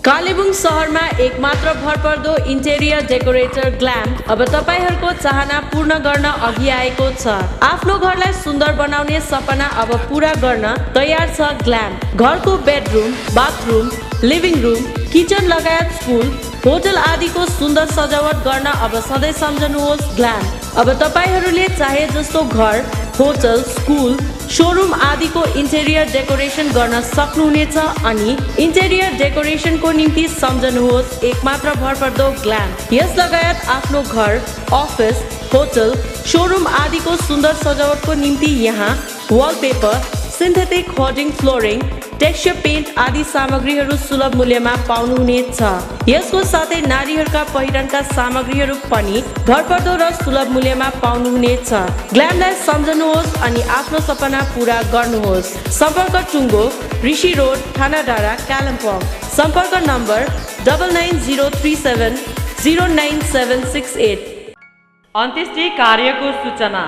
कालेबुङ शहरमा एकमात्र भरपर्दो इन्टेरियर डेकोरेटर ग्ल्याम अब तपाईहरूको चाहना पूर्ण गर्न अघि आएको छ। आफ्नो घरलाई सुन्दर बनाउने सपना अब पूरा गर्न तयार छ ग्ल्याम। घरको bedroom, bathroom, living room, kitchen लगायत स्कुल, होटल आदिको सुन्दर सजावट गर्न अब सधैँ सम्झनुहोस् ग्ल्याम। अब तपाईहरूले चाहे जस्तो घर, होटल, स्कुल, शोरूम आदिको इन्टेरियर डेकोरेसन गर्न सक्नुहुनेछ अनि इन्टेरियर डेकोरेसनको निम्ति सम्झनुहोस् एकमात्र भरपर्दो ग्ल्याम। यस लगायत आफ्नो घर, अफिस, होटल, शोरूम आदिको सुन्दर सजावटको निम्ति यहाँ wallpaper, synthetic hoarding, flooring, texture paint आदि सामग्रीहरू सुलभ मूल्यमा पाउनुहुनेछ। यसको साथै नारीहरूका पहिरनका सामग्रीहरू पनि भरपर्दो र सुलभ मूल्यमा पाउनुहुनेछ। ग्ल्यामलाई सम्झनुहोस् अनि आफ्नो सपना पूरा गर्नुहोस्। सम्पर्क टुङ्गो, ऋषि रोड, थाना डाँडा, कालिम्पोङ। सम्पर्क नम्बर 990370 09768। अन्त्येष्टि कार्यको सूचना।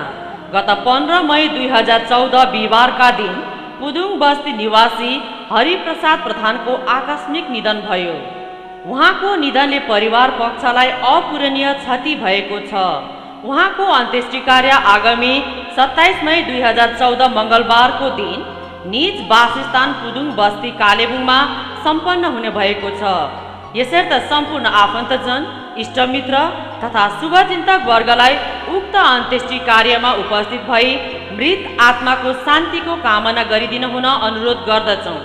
गत 15 मई 2014 बिहिबारका दिन पुदुङ बस्ती निवासी हरिप्रसाद प्रधानको आकस्मिक निधन भयो। उहाँको निधनले परिवार पक्षलाई अपूरणीय क्षति भएको छ। उहाँको अन्त्येष्टि कार्य आगामी 27 मई 2014 मङ्गलबारको दिन निज वासस्थान पुदुङ बस्ती कालेबुङमा सम्पन्न हुने भएको छ। यसर्थ सम्पूर्ण आफन्तजन, इष्टमित्र तथा शुभचिन्तक वर्गलाई उक्त अन्त्येष्टि कार्यमा उपस्थित भई मृत आत्माको शान्तिको कामना गरिदिन हुन अनुरोध गर्दछौँ।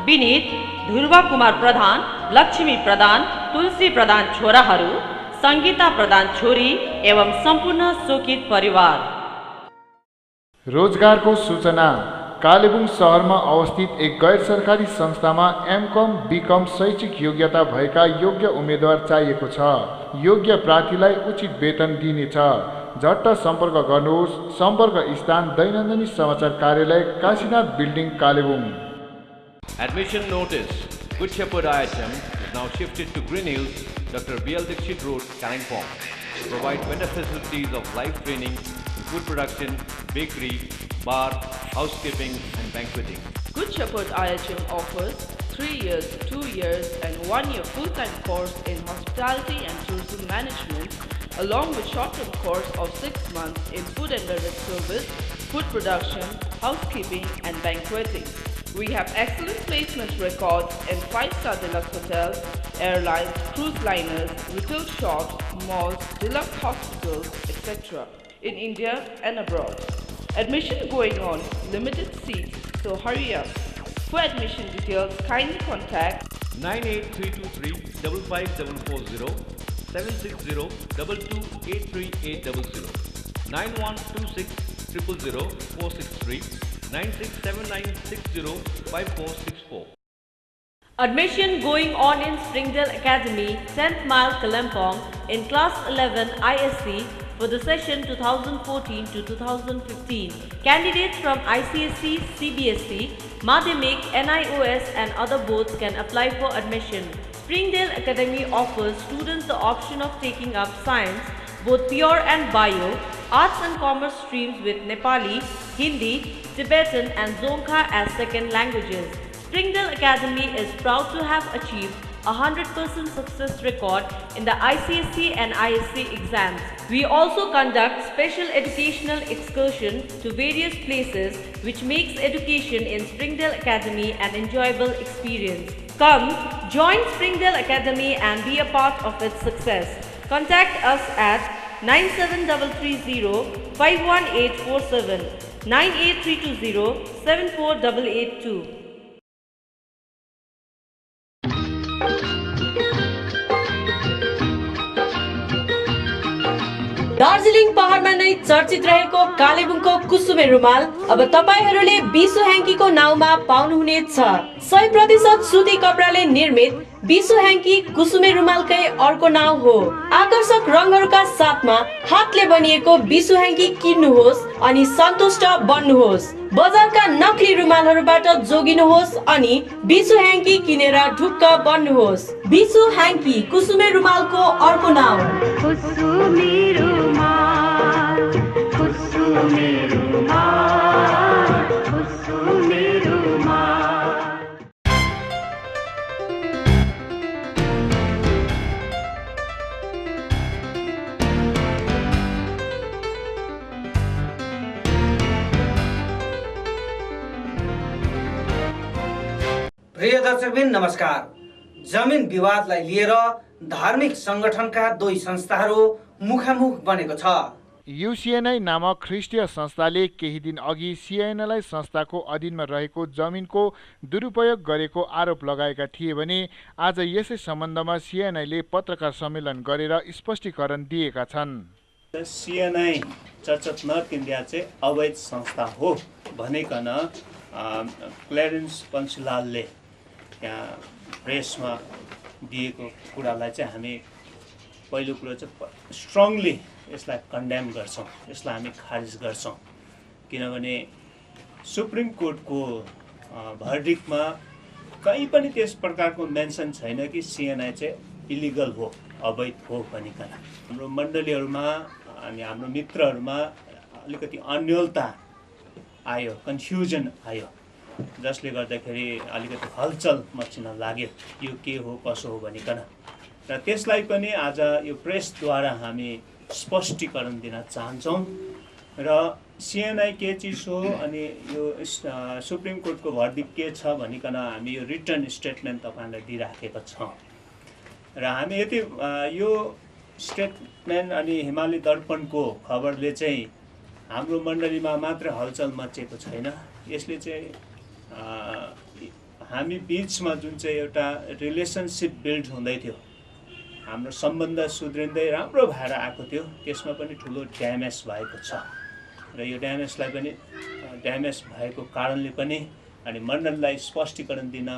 विनीत ध्रुव कुमार प्रधान, लक्ष्मी प्रधान, तुलसी प्रधान छोराहरू, सङ्गीता प्रधान छोरी एवं सम्पूर्ण शोकित परिवार। रोजगारको सूचना। कालेबुङ शहरमा अवस्थित एक गैर सरकारी संस्थामा एमकम बीकम शैक्षिक योग्यता भएका योग्य उम्मेदवार चाहिएको छ। योग्य प्रार्थीलाई उचित वेतन दिइनेछ। झट्ट सम्पर्क गर्नुहोस्। सम्पर्क स्थान दैनन्दिनी समाचार कार्यालय, Kashinath building, Kalimpong. Admission notice. Good Shepherd IHM is now shifted to Green Hills, Dr. B.L. Dixit Road, Kalimpong. Provide better facilities of live training, food production, bakery, bar, housekeeping and banqueting. Good Shepherd IHM offers 3 years, 2 years and 1 year full-time course in hospitality and tourism management, along with short-term course of 6 months in food and beverage service, food production, housekeeping and banqueting. We have excellent placement records in 5-star deluxe hotels, airlines, cruise liners, retail shops, malls, deluxe hospitals, etc. in India and abroad. Admission going on, limited seats, so hurry up. For admission details, kindly contact 98323 55440, 760 2283 9126 000 463, 9679 5464. Admission going on in Springdale Academy, 10th Mile, Kalimpong in Class 11 ISC for the session 2014 to 2015. Candidates from ICSE, CBSE, Madhyamik, NIOS and other boards can apply for admission. Springdale Academy offers students the option of taking up science, both pure and bio, arts and commerce streams with Nepali, Hindi, Tibetan and Dzongkha as second languages. Springdale Academy is proud to have achieved a 100% success record in the ICSE and ISC exams. We also conduct special educational excursion to various places which makes education in Springdale Academy an enjoyable experience. Come, join Springdale Academy and be a part of its success. Contact us at 97330 51847, 98320 74882. Darjeeling पहाडमा नै चर्चित रहेको कालेबुङको कुसुमे रुमाल अब तपाईहरूले बिसु ह्याङ्कीको नाउँमा पाउनुहुनेछ। 100% सुती कपडाले निर्मित बिसु ह्याङ्की कुसुमे रुमालकै अर्को नाम हो। आकर्षक रङहरूका साथमा हातले बनिएको बिसु ह्याङ्की किन्नुहोस् अनि सन्तुष्ट बन्नुहोस्। बजारका नकली रुमालहरूबाट जोगिनुहोस् अनि बिसु ह्याङ्की किनेर ढुक्क बन्नुहोस्। बिसु ह्याङ्की कुसुमे रुमालको अर्को नाम। कुसुमे रुमाल, कुसुमे रुमाल, कुसुमे रुमाल। प्रिय दर्शकबिन नमस्कार। जमिन विवादलाई लिएर धार्मिक संगठनका दुई संस्थाहरू मुखामुख बनेको छ। युसिएनआई नामक ख्रिस्टीय संस्थाले केही दिन अघि सिएनआईलाई संस्थाको अधीनमा रहेको जमिनको दुरुपयोग गरेको आरोप लगाएका थिए भने आज यसै सम्बन्धमा सिएनआईले पत्रकार सम्मेलन गरेर स्पष्टीकरण दिएका छन्। CNI church of north India चाहिँ अवैध संस्था हो भनिकन क्लेरेन्स पन्सुलालले यहाँ प्रेसमा दिएको कुरालाई चाहिँ हामी पहिलो कुरो चाहिँ स्ट्रङली यसलाई कन्डेम गर्छौँ, यसलाई हामी खारिज गर्छौँ। किनभने सुप्रिम कोर्टको भर्डिक्टमा कहीँ पनि त्यस प्रकारको मेन्सन छैन कि सिएनआई चाहिँ इलिगल हो, अवैध हो भनिकन। हाम्रो मण्डलीहरूमा अनि हाम्रो मित्रहरूमा अलिकति अन्योलता आयो, कन्फ्युजन आयो, जसले गर्दाखेरि अलिकति हलचल मचिन लाग्यो यो के हो कसो हो भनिकन। र त्यसलाई पनि आज यो प्रेसद्वारा हामी स्पष्टीकरण दिन चाहन्छौँ। र सिएनआई के चिज हो अनि यो सुप्रिम कोर्टको भर्डिक्ट के छ भनिकन हामी यो रिटर्न स्टेटमेन्ट तपाईँलाई दिइराखेका छौँ। र हामी यति यो स्टेटमेन्ट अनि हिमालय दर्पणको खबरले चाहिँ हाम्रो मण्डलीमा मात्र हलचल मचेको छैन, यसले चाहिँ हामी बिचमा जुन चाहिँ एउटा रिलेसनसिप बिल्ड हुँदै थियो, हाम्रो सम्बन्ध सुध्रिँदै राम्रो भएर आएको थियो, त्यसमा पनि ठुलो ड्यामेज भएको छ। र यो ड्यामेजलाई पनि ड्यामेज भएको कारणले पनि अनि मण्डललाई स्पष्टीकरण दिन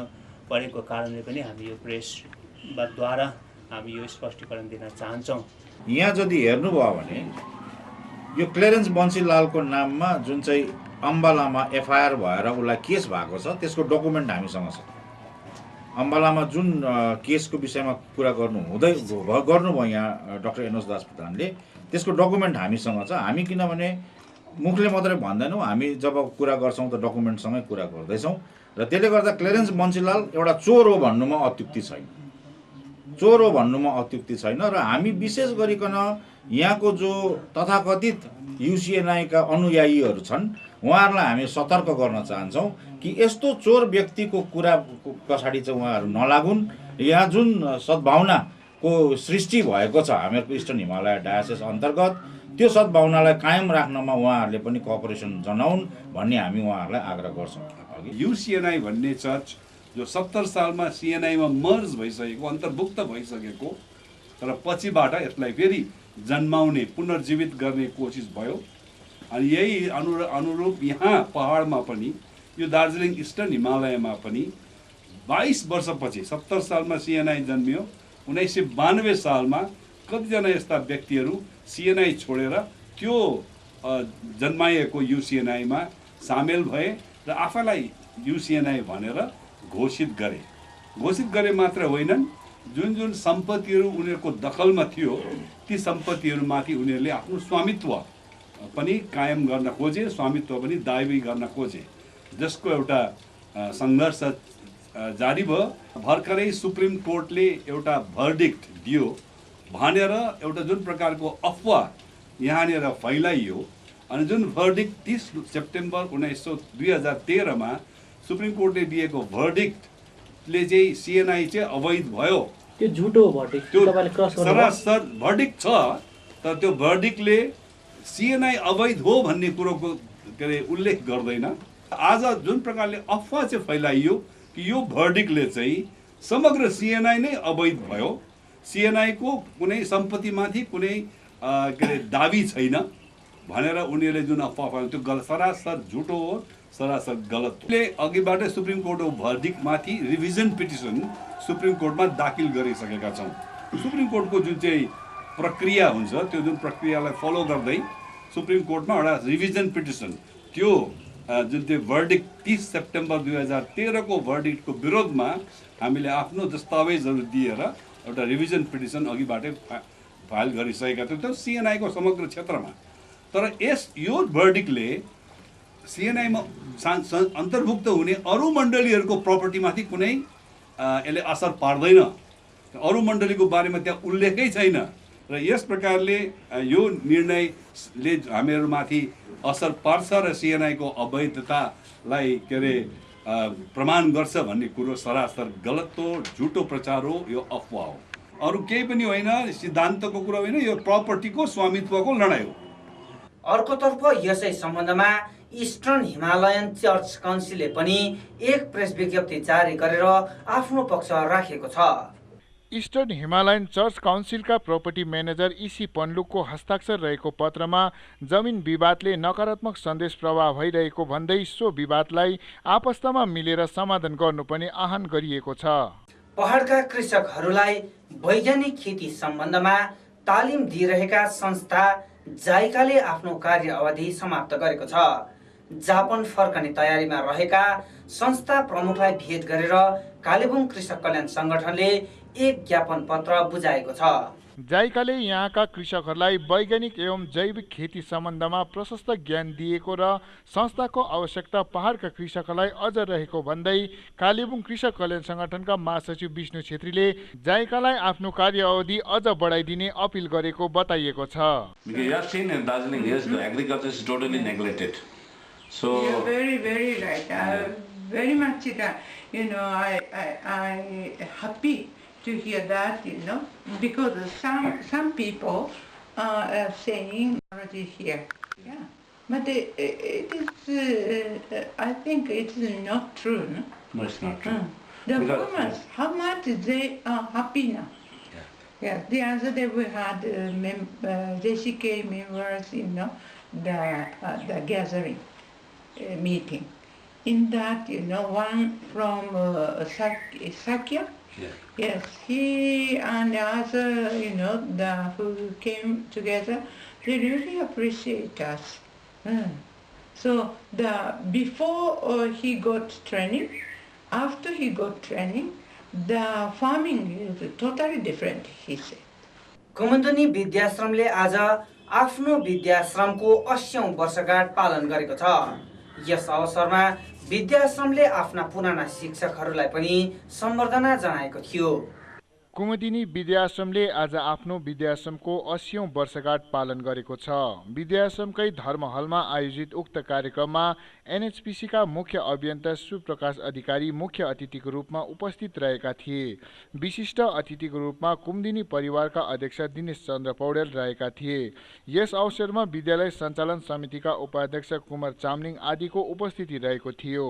परेको कारणले पनि हामी यो प्रेसद्वारा हामी यो स्पष्टीकरण दिन चाहन्छौँ। यहाँ यदि हेर्नुभयो भने यो क्लेरेन्स बन्सीलालको नाममा जुन चाहिँ अम्बालामा एफआइआर भएर उसलाई केस भएको छ त्यसको डकुमेन्ट हामीसँग छ। अम्बालामा जुन केसको विषयमा कुरा गर्नुभयो यहाँ डाक्टर एनोस दास प्रधानले, त्यसको डकुमेन्ट हामीसँग छ। हामी किनभने मुखले मात्रै भन्दैनौँ, हामी जब कुरा गर्छौँ त डकुमेन्टसँगै कुरा गर्दैछौँ। र त्यसले गर्दा क्लेरेन्स बन्सीलाल एउटा चोर हो भन्नुमा अत्युक्ति छैन, चोर हो भन्नुमा अत्युक्ति छैन। र हामी विशेष गरिकन यहाँको जो तथाकथित युसिएनआईका अनुयायीहरू छन् उहाँहरूलाई हामी सतर्क गर्न चाहन्छौँ कि यस्तो चोर व्यक्तिको कुरा पछाडि चाहिँ उहाँहरू नलागुन्। यहाँ जुन सद्भावनाको सृष्टि भएको छ हामीहरूको इस्टर्न हिमालय डायोसिस अन्तर्गत, त्यो सद्भावनालाई कायम राख्नमा उहाँहरूले पनि कोअपरेसन जनाउन् भन्ने हामी उहाँहरूलाई आग्रह गर्छौँ। युसिएनआई भन्ने चर्च जो 70 सालमा सिएनआईमा मर्ज भइसकेको, अन्तर्भुक्त भइसकेको, तर पछिबाट यसलाई फेरि जन्माउने पुनर्जीवित गर्ने कोसिस भयो। अनि यही अनुरूप यहाँ पहाडमा पनि यो दार्जिलिङ इस्टर्न हिमालयमा पनि 22 वर्षपछि 70 सालमा सिएनआई जन्मियो, 1992 सालमा कतिजना यस्ता व्यक्तिहरू सिएनआई छोडेर त्यो जन्माइएको युसिएनआईमा सामेल भए र आफैलाई युसिएनआई भनेर घोषित गरे मात्र होइनन्, जुन जुन सम्पत्तिहरू उनीहरूको दखलमा थियो ती सम्पत्तिहरूमाथि उनीहरूले आफ्नो स्वामित्व पनि कायम गर्न खोजे, स्वामित्व पनि दाबी गर्न खोजे, जसको एउटा सङ्घर्ष जारी भयो। भर्खरै सुप्रिम कोर्टले एउटा भर्डिक्ट दियो भनेर एउटा जुन प्रकारको अफवाह यहाँनिर फैलाइयो अनि जुन भर्डिक्ट 30 सेप्टेम्बर 2013 मा सुप्रिम कोर्टले दिएको भर्डिक्टले चाहिँ सिएनआई चाहिँ अवैध भयो, त्यो झुटो भर्डिक्ट, तपाईले क्रस गर्नु सरासर भर्डिक्ट छ, तर त्यो भर्डिक्टले सिएनआई अवैध हो भन्ने कुरोको के अरे उल्लेख गर्दैन। आज जुन प्रकारले अफवाह चाहिँ फैलाइयो कि यो भर्डिक्टले चाहिँ समग्र सिएनआई नै अवैध भयो, सिएनआईको कुनै सम्पत्तिमाथि कुनै के अरे दाबी छैन भनेर उनीहरूले जुन अफवाह फैलायो त्यो गलत, सरासर झुटो हो, सरासर गलत हो। अघिबाटै सुप्रिम कोर्टको भर्डिक्टमाथि रिभिजन पिटिसन सुप्रिम कोर्टमा दाखिल गरिसकेका छौँ। सुप्रिम कोर्टको जुन चाहिँ प्रक्रिया हुन्छ त्यो जुन प्रक्रियालाई फलो गर्दै सुप्रिम कोर्टमा एउटा रिभिजन पिटिसन, त्यो जुन त्यो भर्डिक्ट 30 सेप्टेम्बर 2013 को भर्डिक्टको विरोधमा हामीले आफ्नो दस्तावेजहरू दिएर एउटा रिभिजन पिटिसन अघिबाटै फाइल गरिसकेका थियौँ त्यो सिएनआईको समग्र क्षेत्रमा। तर यो भर्डिक्टले सिएनआईमा अन्तर्भुक्त हुने अरू मण्डलीहरूको प्रपर्टीमाथि कुनै यसले असर पार्दैन, अरू मण्डलीको बारेमा त्यहाँ उल्लेखै छैन। र यस प्रकारले यो निर्णयले हामीहरूमाथि असर पार्छ र सिएनआईको अवैधतालाई के अरे प्रमाण गर्छ भन्ने कुरो सरासर गलत हो, झुटो प्रचार हो, यो अफवाह हो। अरू केही पनि होइन, सिद्धान्तको कुरा होइन, यो प्रपर्टीको स्वामित्वको लडाइँ हो। अर्कोतर्फ यसै सम्बन्धमा इस्टर्न हिमालयन चर्च काउन्सिलले पनि एक प्रेस विज्ञप्ति जारी गरेर आफ्नो पक्ष राखेको छ। इस्टर्न हिमालयन चर्च काउन्सिलका प्रपर्टी म्यानेजर इसी पन्लुकको हस्ताक्षर रहेको पत्रमा जमिन विवादले नकारात्मक सन्देश प्रवाह भइरहेको भन्दै सो विवादलाई आपस्तमा मिलेर समाधान गर्नुपर्ने आह्वान गरिएको छ। पहाडका कृषकहरूलाई वैज्ञानिक खेती सम्बन्धमा तालिम दिइरहेका संस्था जाइकाले आफ्नो कार्य अवधि समाप्त गरेको छ। जापान फर्कने तयारीमा रहेका संस्था प्रमुखलाई भेट गरेर कालेबुङ कृषक कल्याण संगठनले एक ज्ञापन पत्र बुझाएको छ। जाइकाले यहाँका कृषकहरूलाई वैज्ञानिक एवं जैविक खेती सम्बन्धमा प्रशस्त ज्ञान दिएको र संस्थाको आवश्यकता पहाडका कृषकहरूलाई अझ रहेको भन्दै कालेबुङ कृषक कल्याण संगठनका महासचिव विष्णु छेत्रीले जाइकालाई आफ्नो कार्य अवधि अझ बढाइदिने अपिल गरेको बताइएको छ। So you're very right. Very much, I happy to hear that, because some people are saying already here. Yeah, but it is. I think it is not true. No, no, it's not true. The farmers, how much they are happy now. Yeah, the other day we had JCK members, the gathering. Meeting. In that, one from Sakya, yes, he and the other, who came together, they really appreciate us. So before he got training, after he got training, the farming is totally different, he said. Kumudini विद्याश्रमले आज आफ्नो विद्याश्रमको 80औं वर्षगाँठ पालन गरेको छ। यस अवसरमा विद्याश्रमले आफ्ना पुराना शिक्षकहरूलाई पनि सम्बर्धना जनाएको थियो। कुमुदिनी विद्याश्रमले आज आफ्नो विद्याश्रमको 80औं वर्षगाँठ पालन गरेको छ। विद्याश्रमकै धर्म हलमा आयोजित उक्त कार्यक्रममा एनएचपीसीका मुख्य अभियन्ता सुप्रकाश अधिकारी मुख्य अतिथिको रूपमा उपस्थित रहेका थिए। विशिष्ट अतिथिको रूपमा कुमुदिनी परिवारका अध्यक्ष दिनेश चन्द्र पौडेल रहेका थिए। यस अवसरमा विद्यालय सञ्चालन समितिका उपाध्यक्ष कुमार चामलिङ आदिको उपस्थिति रहेको थियो।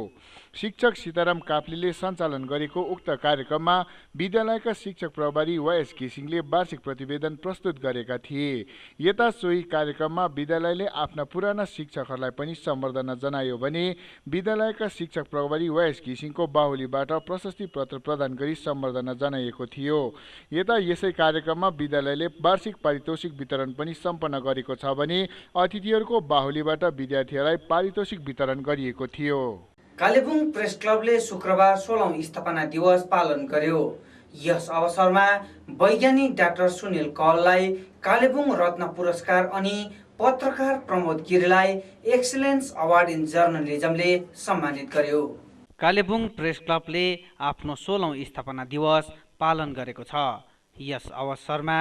शिक्षक सीताराम काप्लीले सञ्चालन गरेको उक्त कार्यक्रममा विद्यालयका शिक्षक प्रभारी वाएस घिसिङले वार्षिक प्रतिवेदन प्रस्तुत गरेका थिए। यता सोही कार्यक्रममा विद्यालयले आफ्ना पुराना शिक्षकहरूलाई पनि सम्बर्धना जनायो भने विद्यालयका शिक्षक प्रभारी वाएस घिसिङको बाहुलीबाट प्रशस्ति पत्र प्रदान गरी सम्बर्धना जनाइएको थियो। यता यसै कार्यक्रममा विद्यालयले वार्षिक पारितोषिक वितरण पनि सम्पन्न गरेको छ भने अतिथिहरूको बाहुलीबाट विद्यार्थीहरूलाई पारितोषिक वितरण गरिएको थियो। कालेबुङ प्रेस क्लबले शुक्रबार 16औं स्थापना दिवस पालन गर्यो। यस अवसरमा वैज्ञानिक डाक्टर सुनिल कौललाई कालेबुङ रत्न पुरस्कार अनि पत्रकार प्रमोद गिरीलाई एक्सिलेन्स अवार्ड इन जर्नलिजमले सम्मानित गर्यो। कालेबुङ प्रेस क्लबले आफ्नो 16औं स्थापना दिवस पालन गरेको छ। यस अवसरमा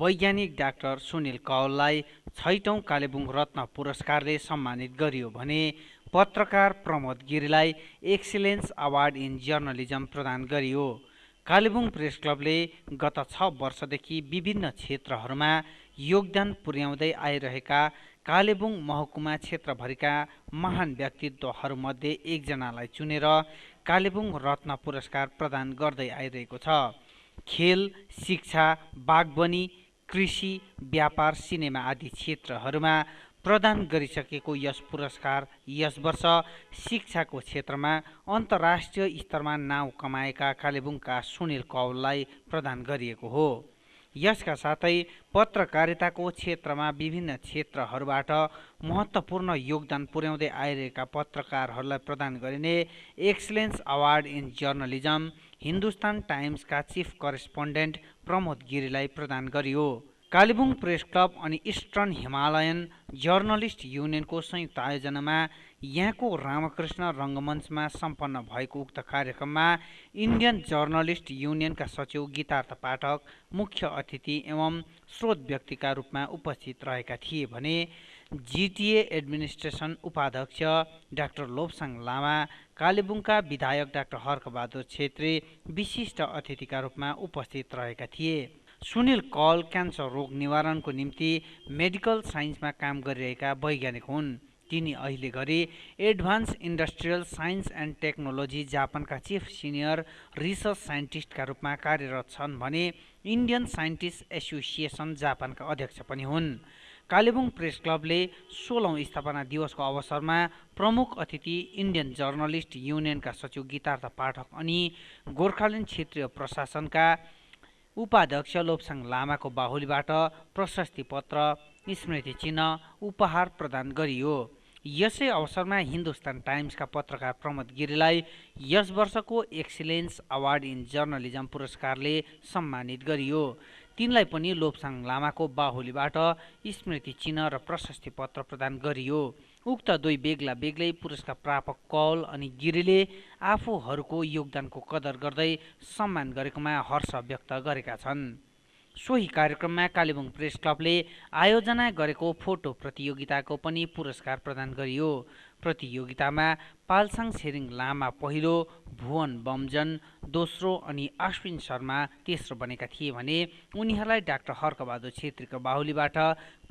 वैज्ञानिक डाक्टर सुनिल कौललाई 6औं कालेबुङ रत्न पुरस्कारले सम्मानित गरियो भने पत्रकार प्रमोद गिरीलाई एक्सिलेन्स अवार्ड इन जर्नलिजम प्रदान गरियो। कालेबुङ प्रेस क्लबले गत 6 वर्षदेखि विभिन्न क्षेत्रहरूमा योगदान पुर्याउँदै आइरहेका कालेबुङ महकुमा क्षेत्रभरिका महान व्यक्तित्वहरूमध्ये एकजनालाई चुनेर कालेबुङ रत्न पुरस्कार प्रदान गर्दै आइरहेको छ। खेल, शिक्षा, बागवानी, कृषि, व्यापार, सिनेमा आदि क्षेत्रहरूमा प्रदान गरिसकेको यस पुरस्कार यस वर्ष शिक्षाको क्षेत्रमा अन्तर्राष्ट्रिय स्तरमा नाउँ कमाएका कालेबुङका सुनिल कौललाई प्रदान गरिएको हो। यसका साथै पत्रकारिताको क्षेत्रमा विभिन्न क्षेत्रहरूबाट महत्त्वपूर्ण योगदान पुर्याउँदै आइरहेका पत्रकारहरूलाई प्रदान गरिने excellence award in journalism Hindustan टाइम्सका चिफ करेस्पोन्डेन्ट प्रमोद गिरीलाई प्रदान गरियो। कालेबुङ प्रेस क्लब अनि इस्टर्न हिमालयन जर्नलिस्ट युनियनको संयुक्त आयोजनामा यहाँको रामकृष्ण रङ्गमञ्चमा सम्पन्न भएको उक्त कार्यक्रममा इन्डियन जर्नलिस्ट युनियनका सचिव गीतार्थ पाठक मुख्य अतिथि एवं स्रोत व्यक्तिका रूपमा उपस्थित रहेका थिए भने जिटिए एडमिनिस्ट्रेसन उपाध्यक्ष डाक्टर लोप्साङ लामा, कालेबुङका विधायक डाक्टर हर्कबहादुर छेत्री विशिष्ट अतिथिका रूपमा उपस्थित रहेका थिए। सुनिल कौल क्यान्सर रोग निवारणको निम्ति मेडिकल साइन्समा काम गरिरहेका वैज्ञानिक हुन्। तिनी अहिले घरि advance industrial science and technology जापानका चिफ सिनियर रिसर्च साइन्टिस्टका रूपमा कार्यरत छन् भने इन्डियन साइन्टिस्ट एसोसिएसन जापानका अध्यक्ष पनि हुन्। कालेबुङ प्रेस क्लबले 16औं स्थापना दिवसको अवसरमा प्रमुख अतिथि इन्डियन जर्नलिस्ट युनियनका सचिव गीतार्थ पाठक अनि गोर्खाल्यान्ड क्षेत्रीय प्रशासनका उपाध्यक्ष लोप्साङ लामाको बाहुलीबाट प्रशस्ति पत्र, स्मृति चिन्ह उपहार प्रदान गरियो। यसै अवसरमा हिन्दुस्तान टाइम्सका पत्रकार प्रमोद गिरीलाई यस वर्षको एक्सिलेन्स अवार्ड इन जर्नलिजम पुरस्कारले सम्मानित गरियो। तिनलाई पनि लोप्साङ लामाको बाहुलीबाट स्मृति चिन्ह र प्रशस्ति पत्र प्रदान गरियो। उक्त दुई बेग्ला बेग्लै पुरस्कार प्रापक कौल अनि गिरीले आफूहरूको योगदानको कदर गर्दै सम्मान गरेकोमा हर्ष व्यक्त गरेका छन्। सोही कार्यक्रममा कालेबुङ प्रेस क्लबले आयोजना गरेको फोटो प्रतियोगिताको पनि पुरस्कार प्रदान गरियो। प्रतियोगितामा पाल्साङ छेरिङ लामा पहिलो, भुवन बमजन दोस्रो अनि अश्विन शर्मा तेस्रो बनेका थिए भने उनीहरूलाई डाक्टर हर्कबहादुर छेत्रीको बाहुलीबाट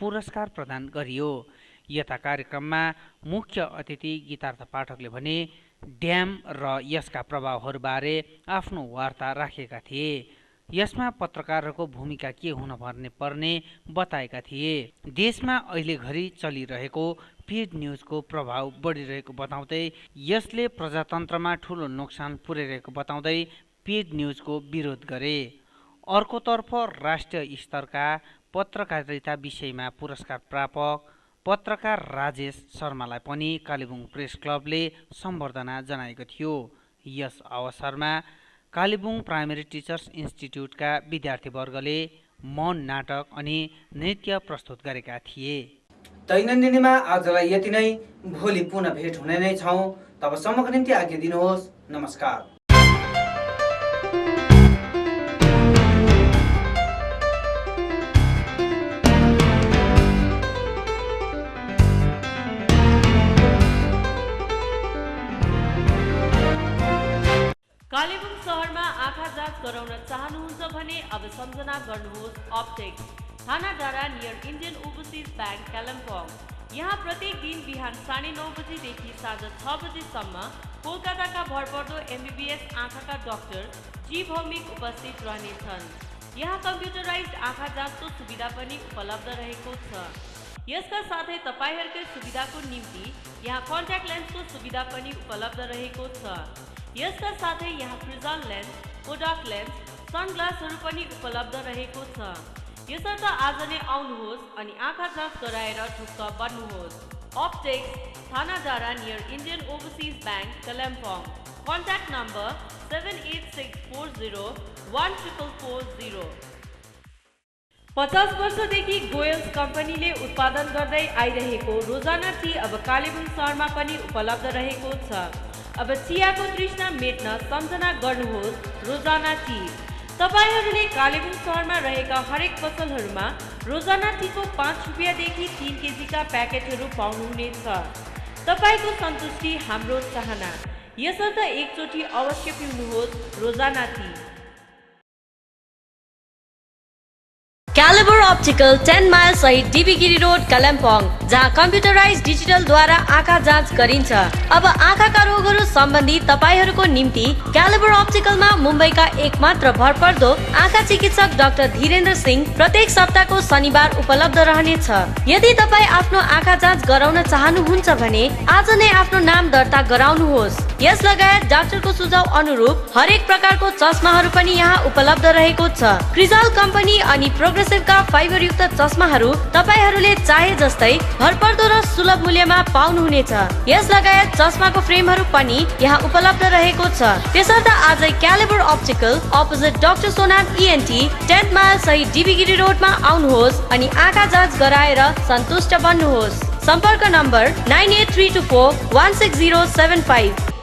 पुरस्कार प्रदान गरियो। यता कार्यक्रममा मुख्य अतिथि गीतार्थ पाठकले भने ड्याम र यसका प्रभावहरूबारे आफ्नो वार्ता राखेका थिए। यसमा पत्रकारहरूको भूमिका के हुन पर्ने बताएका थिए। देशमा अहिले घरि चलिरहेको पेड न्युजको प्रभाव बढिरहेको बताउँदै यसले प्रजातन्त्रमा ठूलो नोक्सान पुर्याइरहेको बताउँदै पेड न्युजको विरोध गरे। अर्कोतर्फ राष्ट्रिय स्तरका पत्रकारिता विषयमा पुरस्कार प्रापक पत्रकार राजेश शर्मालाई पनि कालेबुङ प्रेस क्लबले सम्बर्धना जनाएको थियो। यस अवसरमा कालेबुङ प्राइमेरी टिचर्स इन्स्टिट्युटका विद्यार्थीवर्गले मौन नाटक अनि नृत्य प्रस्तुत गरेका थिए। दैनन्दिनीमा आजलाई यति नै। भोलि पुनः भेट हुने नै छौँ। तबसम्मको निम्ति आज्ञा दिनुहोस्। नमस्कार। कालेबुङ शहरमा आँखा जाँच गराउन चाहनुहुन्छ भने अब सम्झना गर्नुहोस् अप्टेक्स, थाना डाँडा near Indian overseas bank Kalimpong. यहाँ प्रत्येक दिन बिहान 9:30 बजेदेखि साँझ 6 बजेसम्म कोलकाताका भरपर्दो MBBS आँखाका डाक्टर जी भौमिक उपस्थित रहनेछन्। यहाँ कम्प्युटराइज्ड आँखा जाँचको सुविधा पनि उपलब्ध रहेको छ। यसका साथै तपाईहरुकै सुविधाको निम्ति यहाँ कन्ट्याक्ट लेन्सको सुविधा पनि उपलब्ध रहेको छ। यसका साथै यहाँ फ्रिजन लेन्स, कोडाक लेन्स, सनग्लासहरू पनि उपलब्ध रहेको छ। यसर्थ आज नै आउनुहोस् अनि आँखा जाँच गराएर ढुक्क बन्नुहोस्। अप्टेक्स, थाना डाँडा near Indian overseas bank Kalimpong. Contact number 7864014440। 50 वर्षदेखि गोयल्स कम्पनीले उत्पादन गर्दै आइरहेको रोजाना टी अब कालेबुङ शहरमा पनि उपलब्ध रहेको छ। अब चियाको तृष्णा मेट्न सम्झना गर्नुहोस् रोजाना टी। तपाईहरूले कालेबुङ शहरमा रहेका हरेक पसलहरूमा रोजाना टीको 5 रुपियाँदेखि 3 केजीका प्याकेटहरू पाउनुहुनेछ। तपाईँको सन्तुष्टि हाम्रो चाहना, यसर्थ एकचोटि अवश्य पिउनुहोस् रोजाना टी। क्यालिबर अप्टिकल 10 माइल सहित DB गिरी रोड कालिम्पोङ, जहाँ कम्प्युटराइज डिजिटलद्वारा आँखा जाँच गरिन्छ। अब आँखाका रोगहरू सम्बन्धी तपाईहरूको निम्ति क्यालिबर अप्टिकलमा मुम्बईका एकमात्र भरपर्दो आँखा चिकित्सक डाक्टर धीरेन्द्र सिंह प्रत्येक सप्ताहको शनिबार उपलब्ध रहनेछ। यदि तपाईँ आफ्नो आँखा जाँच गराउन चाहनुहुन्छ भने आज नै आफ्नो नाम दर्ता गराउनुहोस्। यस लगायत डाक्टरको सुझाव अनुरूप हरेक प्रकारको चस्माहरू पनि यहाँ उपलब्ध रहेको छ। क्रिजाल कम्पनी अनि प्रोग्रेसिभका फाइबरयुक्त चस्माहरू तपाईहरूले चाहे जस्तै भरपर्दो र सुलभ मूल्यमा पाउनुहुनेछ। यस लगायत चस्माको फ्रेमहरू पनि यहाँ उपलब्ध रहेको छ। त्यसर्थ आजै calibre optical opposite doctor Sonam ENT 10 mile सहित DB गिरी रोडमा आउनुहोस् अनि आँखा जाँच गराएर सन्तुष्ट बन्नुहोस्। सम्पर्क नम्बर 9832416075।